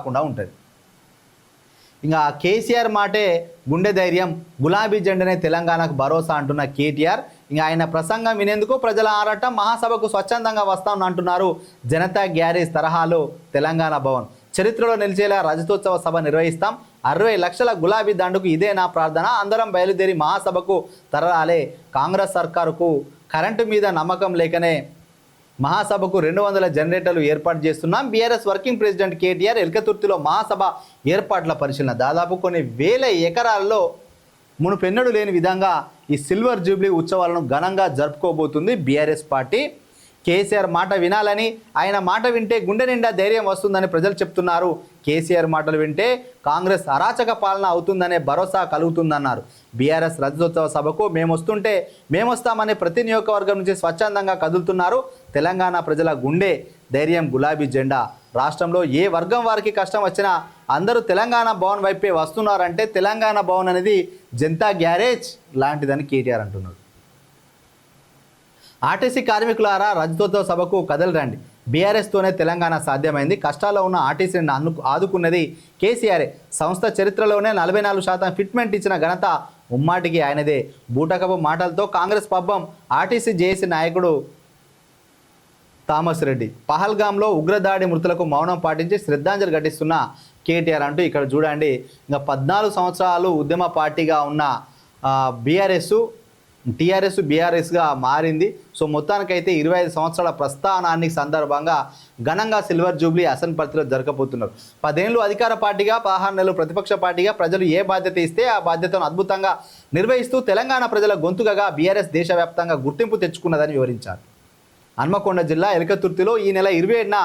రాకుండా ఉంటుంది. ఇంకా కేసీఆర్ మాటే గుండె ధైర్యం, గులాబీ జెండనే తెలంగాణకు భరోసా అంటున్న కేటీఆర్. ఇంకా ఆయన ప్రసంగం వినేందుకు ప్రజల ఆరాటం. మహాసభకు స్వచ్ఛందంగా వస్తామని అంటున్నారు. జనతా గ్యారేజ్ తరహాలో తెలంగాణ భవన్ చరిత్రలో నిలిచేలా రజతోత్సవ సభ నిర్వహిస్తాం. 60 లక్షల గులాబీ దండుకు ఇదే నా ప్రార్థన. అందరం బయలుదేరి మహాసభకు తరలాలే. కాంగ్రెస్ సర్కారుకు కరెంటు మీద నమ్మకం లేకనే మహాసభకు 200 జనరేటర్లు ఏర్పాటు చేస్తున్నాం. బీఆర్ఎస్ వర్కింగ్ ప్రెసిడెంట్ కేటీఆర్ ఎల్కతుర్తిలో మహాసభ ఏర్పాట్ల పరిశీలన. దాదాపు కొన్ని వేల ఎకరాల్లో మునుపెన్నడూ లేని విధంగా ఈ సిల్వర్ జూబ్లీ ఉత్సవాలను ఘనంగా జరుపుకోబోతుంది బీఆర్ఎస్ పార్టీ. కేసీఆర్ మాట వినాలని, ఆయన మాట వింటే గుండె నిండా ధైర్యం వస్తుందని ప్రజలు చెప్తున్నారు. కేసీఆర్ మాటలు వింటే కాంగ్రెస్ అరాచక పాలన అవుతుందనే భరోసా కలుగుతుందన్నారు. బీఆర్ఎస్ రజతోత్సవ సభకు మేమొస్తామనే ప్రతి నియోజకవర్గం నుంచి స్వచ్ఛందంగా కదులుతున్నారు. తెలంగాణ ప్రజల గుండె ధైర్యం గులాబీ జెండా. రాష్ట్రంలో ఏ వర్గం వారికి కష్టం వచ్చినా అందరూ తెలంగాణ భవన్ వైపే వస్తున్నారంటే తెలంగాణ భవన్ అనేది జనతా గ్యారేజ్ లాంటిదని కేటీఆర్ అంటున్నారు. ఆర్టీసీ కార్మికులారా రజతోత్సవ సభకు కదలరండి. బీఆర్ఎస్తోనే తెలంగాణ సాధ్యమైంది. కష్టాల్లో ఉన్న ఆర్టీసీని ఆదుకున్నది కేసీఆరే. సంస్థ చరిత్రలోనే 44% ఫిట్మెంట్ ఇచ్చిన ఘనత ముమ్మాటికి ఆయనదే. బూటకపు మాటలతో కాంగ్రెస్ పబ్బం. ఆర్టీసీ జేఏసీ నాయకుడు థామస్ రెడ్డి. పహల్గామ్లో ఉగ్రదాడి మృతులకు మౌనం పాటించి శ్రద్ధాంజలి ఘటిస్తున్న కేటీఆర్ అంటూ ఇక్కడ చూడండి. ఇంకా 14 సంవత్సరాలు ఉద్యమ పార్టీగా ఉన్న టీఆర్ఎస్ బీఆర్ఎస్గా మారింది. సో మొత్తానికైతే 25 సంవత్సరాల ప్రస్థానానికి సందర్భంగా ఘనంగా సిల్వర్ జూబ్లీ అసన్పర్తిలో జరగబోతున్నారు. 10 ఏళ్ళు అధికార పార్టీగా, 16 నెలలు ప్రతిపక్ష పార్టీగా ప్రజలు ఏ బాధ్యత ఇస్తే ఆ బాధ్యతను అద్భుతంగా నిర్వహిస్తూ తెలంగాణ ప్రజల గొంతుకగా బీఆర్ఎస్ దేశవ్యాప్తంగా గుర్తింపు తెచ్చుకున్నదని వివరించారు. హన్మకొండ జిల్లా ఎలకతుర్తిలో ఈ నెల 27న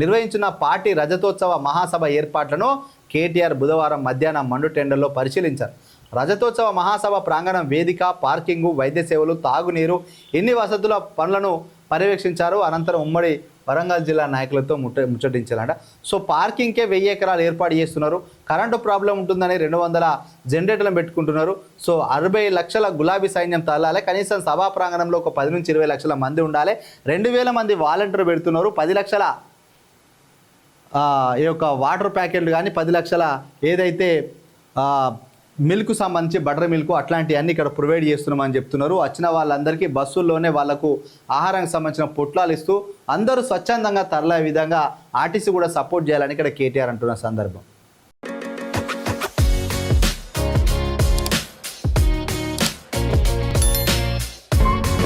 నిర్వహించిన పార్టీ రజతోత్సవ మహాసభ ఏర్పాట్లను కేటీఆర్ బుధవారం మధ్యాహ్నం మండు టెండర్లో పరిశీలించారు. రజతోత్సవ మహాసభ ప్రాంగణం, వేదిక, పార్కింగు, వైద్య సేవలు, తాగునీరు, ఎన్ని వసతుల పనులను పర్యవేక్షించారు. అనంతరం ఉమ్మడి వరంగల్ జిల్లా నాయకులతో ముచ్చటించారంట. సో పార్కింగ్కే 1000 ఎకరాలు ఏర్పాటు చేస్తున్నారు. కరెంటు ప్రాబ్లం ఉంటుందని 200 జనరేటర్లను పెట్టుకుంటున్నారు. సో 60 లక్షల గులాబీ సైన్యం తరలాలి. కనీసం సభా ప్రాంగణంలో ఒక 10 నుంచి 20 లక్షల మంది ఉండాలి. 2000 మంది వాలంటీర్లు పెడుతున్నారు. 10 లక్షల ఈ యొక్క వాటర్ ప్యాకెట్లు కానీ, 10 లక్షల ఏదైతే మిల్క్ సంబంధించి బటర్ మిల్క్ అట్లాంటివన్నీ ఇక్కడ ప్రొవైడ్ చేస్తున్నామని చెప్తున్నారు. వచ్చిన వాళ్ళందరికీ బస్సుల్లోనే వాళ్లకు ఆహారానికి సంబంధించిన పొట్లాలు ఇస్తూ అందరూ స్వచ్ఛందంగా తరలే విధంగా ఆర్టీసీ కూడా సపోర్ట్ చేయాలని ఇక్కడ కేటీఆర్ అంటున్న సందర్భం.